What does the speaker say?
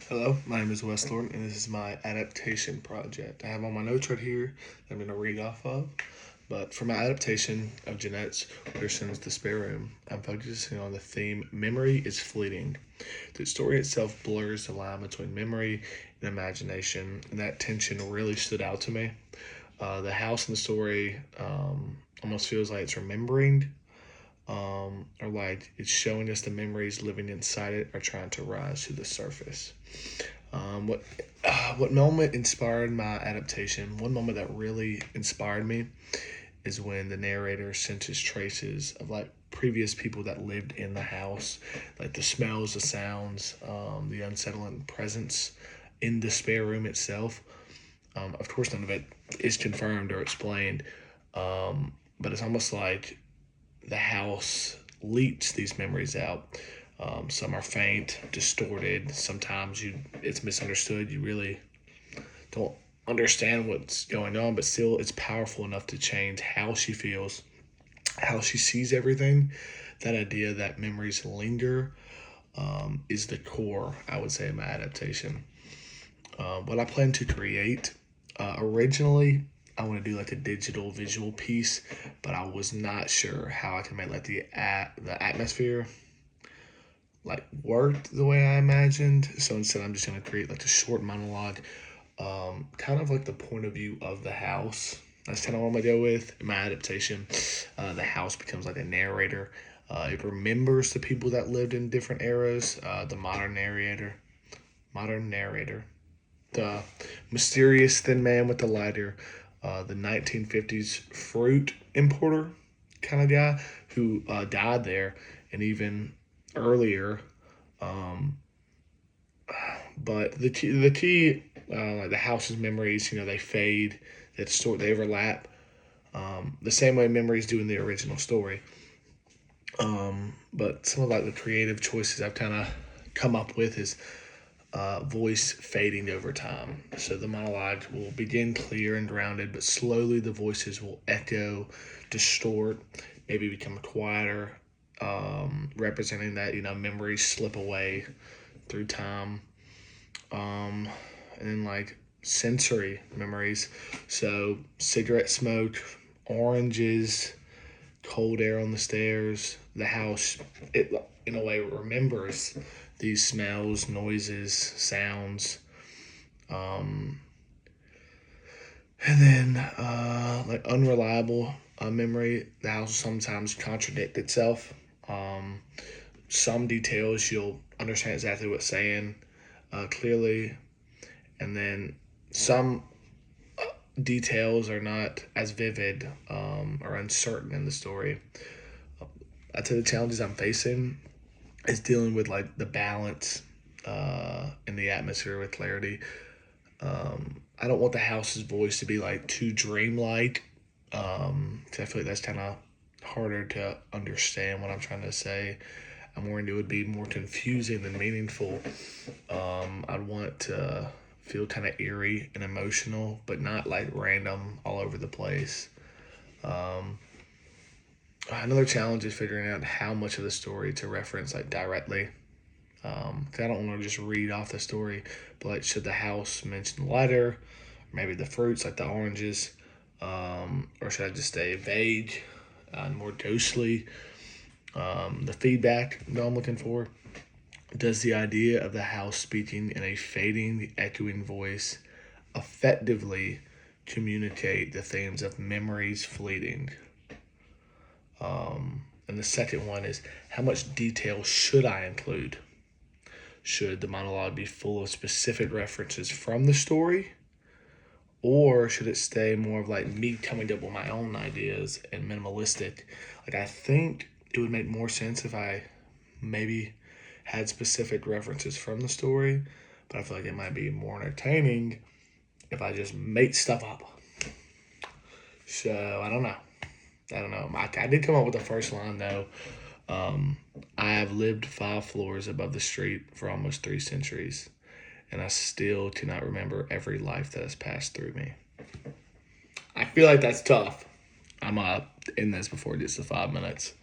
Hello, my name is Westlord, and this is my adaptation project. I have all my notes right here that I'm going to read off of. But for my adaptation of Jeanette's Pearson's The Spare Room, I'm focusing on the theme memory is fleeting. The story itself blurs the line between memory and imagination, and that tension really stood out to me. The house in the story almost feels like it's remembering, or like it's showing us the memories living inside it are trying to rise to the surface. Um, what what moment inspired my adaptation? One moment that really inspired me is when the narrator senses traces of like previous people that lived in the house, like the smells, the sounds, the unsettling presence in the spare room itself. Of course, none of it is confirmed or explained, but it's almost like the house leaks these memories out. Some are faint, distorted. Sometimes it's misunderstood. You really don't understand what's going on, but still, it's powerful enough to change how she feels, how she sees everything. That idea that memories linger is the core, I would say, of my adaptation. What I plan to create originally, I want to do like a digital visual piece, but I was not sure how I can make like the atmosphere like worked the way I imagined. So instead, I'm just gonna create like a short monologue, kind of like the point of view of the house. That's kind of what I'm gonna go with in my adaptation. The house becomes like a narrator. It remembers the people that lived in different eras. The modern narrator, the mysterious thin man with the lighter, the 1950s fruit importer kind of guy who died there, and even earlier. Um, but like the house's memories, they fade, they overlap, the same way memories do in the original story. But some of like the creative choices I've kind of come up with is voice fading over time. So the monologue will begin clear and grounded, but slowly the voices will echo, distort, maybe become quieter, representing that memories slip away through time. Um, and then like sensory memories, so cigarette smoke, oranges, cold air on the stairs, the house. It in a way remembers these smells, noises, sounds. Um, and then like unreliable memory, the house will sometimes contradict itself. Um, some details you'll understand exactly what's saying clearly, and then some details are not as vivid or uncertain in the story. I'd say the challenges I'm facing is dealing with like the balance in the atmosphere with clarity. I don't want the house's voice to be like too dreamlike, 'cause I feel like that's kind of harder to understand what I'm trying to say. I'm worried it would be more confusing than meaningful. I'd want to feel kind of eerie and emotional, but not like random all over the place. Um, Another challenge is figuring out how much of the story to reference like directly. 'Cause I don't want to just read off the story, but like, should the house mention the lighter, or maybe the fruits like the oranges, or should I just stay vague and more ghostly? The feedback that I'm looking for. Does the idea of the house speaking in a fading, echoing voice effectively communicate the themes of memories fleeting? And the second one is, how much detail should I include? Should the monologue be full of specific references from the story? Or should it stay more of like me coming up with my own ideas and minimalistic? Like, I think it would make more sense if I maybe had specific references from the story, but I feel like it might be more entertaining if I just make stuff up. So I don't know. I did come up with the first line though. Um, I have lived 5 floors above the street for almost 3 centuries, and I still cannot remember every life that has passed through me. I feel like that's tough. I'm in this before it gets to 5 minutes.